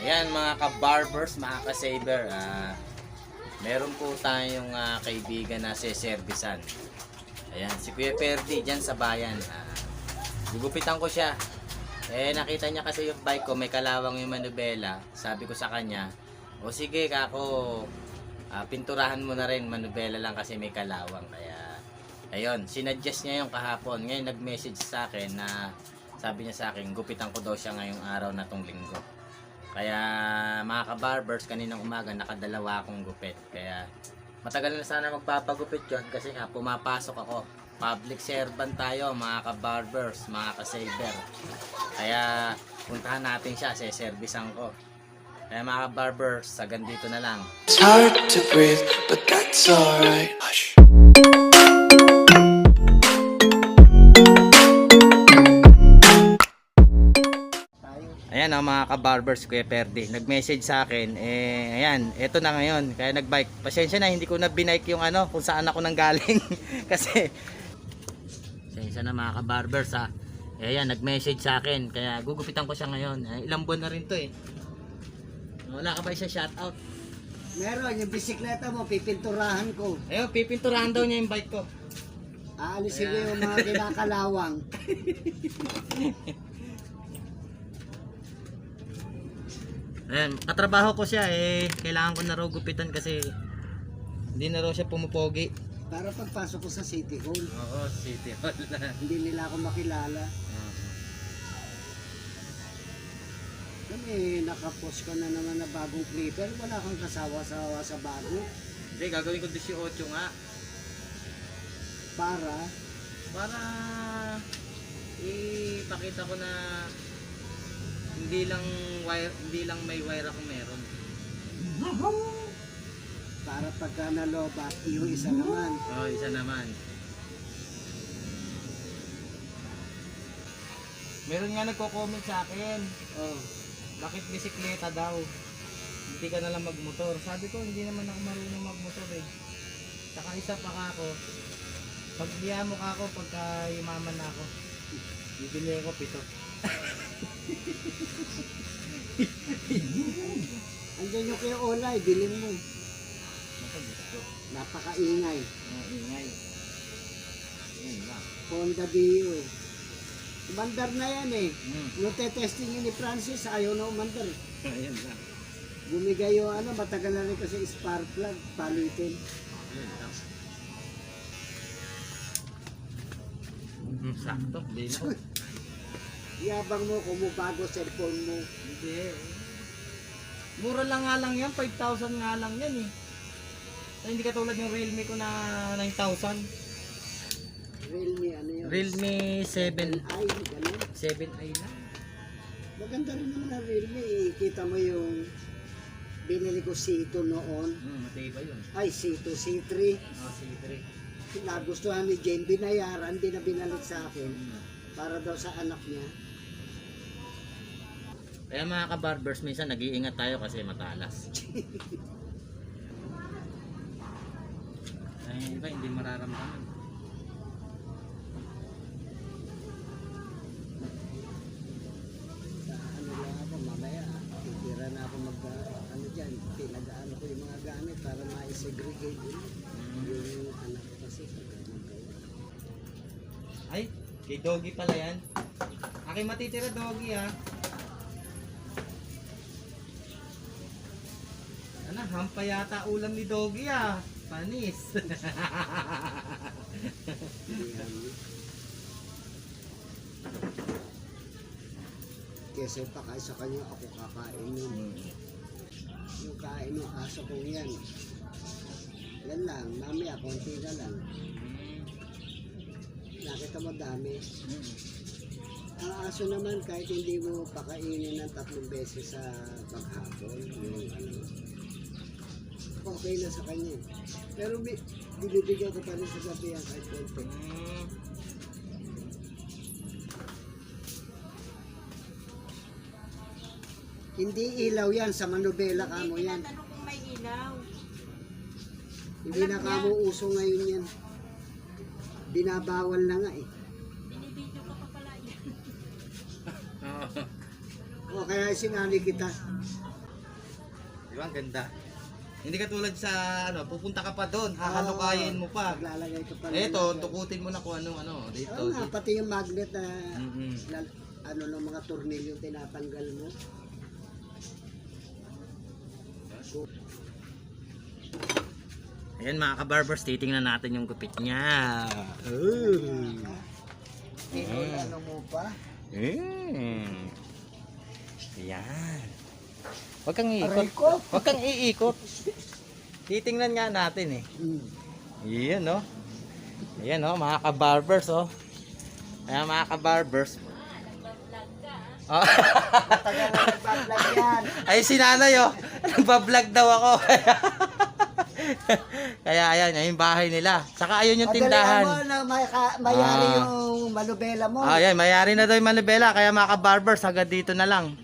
Ayan mga ka-barbers, mga ka-saver, meron po tayong kaibigan na seservisan. Ayan, si Kuya Perdi dyan sa bayan. Gugupitan ko siya. Nakita niya kasi yung bike ko, may kalawang yung manubela. Sabi ko sa kanya, o sige kako, pinturahan mo na rin, manubela lang kasi may kalawang. Kaya, ayun, sinuggest niya yung kahapon. Ngayon nag-message sa akin na sabi niya sa akin, gupitan ko daw siya ngayong araw na tong linggo. Kaya mga ka-barbers, kaninang umaga nakadalawa akong gupit. Kaya matagal na sana magpapagupit yun kasi nga pumapasok ako. Public servant tayo mga ka-barbers, mga ka-saver. Kaya puntahan natin siya, seservisan ko. Kaya mga ka-barbers, hanggang dito na lang. It's hard to breathe, but that's alright. Hush. Ayan mga ka-barbers, Kuya Perdi nag-message sa akin, ayan, eto na ngayon, kaya nag-bike. Pasensya na, hindi ko na binike yung kung saan ako nanggaling. Kasi pasensya na mga ka-barbers ayan, nag-message sa akin, kaya gugupitan ko siya ngayon. Ilang buwan na rin to Wala ka ba isa shoutout? Meron, yung bisikleta mo, pipinturahan ko. Ayun, pipinturahan daw niya yung bike ko. Aalisin ko yung mga kinakalawang. Ayan, katrabaho ko siya kailangan ko na raw gupitan kasi hindi na raw siya pumupogi. Para pagpasok ko sa City Hall, Oo, City Hall na. hindi nila ako makilala. Kami, nakapost ka na naman na bagong clipper. Wala kang kasawa-sawa sa bago. Hindi, gagawin ko 18 nga. Para, Ipakita ko na hindi lang may wire ako meron. para pagka nalobat, yung isa naman. Oo, isa naman. Meron nga nagko-comment sa akin, Oh, bakit bisikleta daw? Hindi ka na lang magmotor. Sabi ko, hindi naman ako marunong magmotor Saka isa pa ako, pag diya mo ako, pagka yumaman na ako, bibili ko 7. andyan yung kay Olay, bilhin mo. Ako gusto. Napakaingay. Ingay. Yun lang. Honda Dio. Umandar na yan Hmm. Nung testing ni Francis, ayaw na umandar. Ayun lang. Bumigay yung matagal na rin kasi spark plug, palitin. Ayun lang. Sakto. Hindi na. Yabang mo, kumubago cellphone mo. Hindi. Mura lang nga lang yan. 5,000 nga lang yan hindi katulad yung Realme ko na 9,000. Realme, ano yun? Realme 7. Ay, ganun. 7i lang. Maganda rin naman ang Realme. Kita mo yung binili ko C2 noon. Matibay yun. Ay, C2, C3. C3. Nagustuhan ni Jane, binayaran, di na binalik sa akin. Para daw sa anak niya. Kaya mga ka-barbers, minsan nag-iingat tayo kasi matalas. Ay, iba hindi mararamdaman. Ano lang ako, mamaya, titira na ako dyan, pinag-ano ko yung mga gamit para ma-segregate yung anak ko kasi. Ay, kay Doggy pala yan. Aking matitira Doggy hampa yata ulam ni Doggy Panis. Kasi pa sa kanya ako kakain yun. Yung kain ng aso ko yan. Yan lang, mamaya konti na lang. Nakita mo dami. Ang aso naman kahit hindi mo pakainin ng 3 beses sa paghapon, okay na sa kanya. Pero binibigyan ko pa rin sa gabi yan kahit konti. Hindi ilaw yan, sa manubela ka mo yan. Ano kung may ilaw? Hindi na kamo uso ngayon yan. Binabawal na nga Binibidyo ka pa pala yan. O kaya sinali kita. Di ba? Ang ganda. Hindi katulad sa ano, pupunta ka pa doon, hahalukayin mo pa. Maglalagay ka pa. Ito, tukutin mo na kung ano dito. Oo nga, pati yung magnet na Mm-mm. ano ng mga tornilyo tinatanggal mo. Ayan mga ka-barbers, titingnan natin yung gupit niya. Ano mo pa? Ayan. Huwag kang iikot. Aray ko. Huwag kang iikot. Titingnan nga natin eh. Ayan no. Ayan no, mga ka-barbers oh. Ayan mga ka-barbers. Oh. Tagal na nagpa-vlog yan. Ay si nanay oh. Nagpa-vlog daw ako. Kaya ayan, ayun yung bahay nila. Saka ayun yung tindahan. Madalian mo na mayari yung malubela mo. Ayan, mayari na daw yung manibela. Kaya mga ka-barbers, hanggang dito na lang.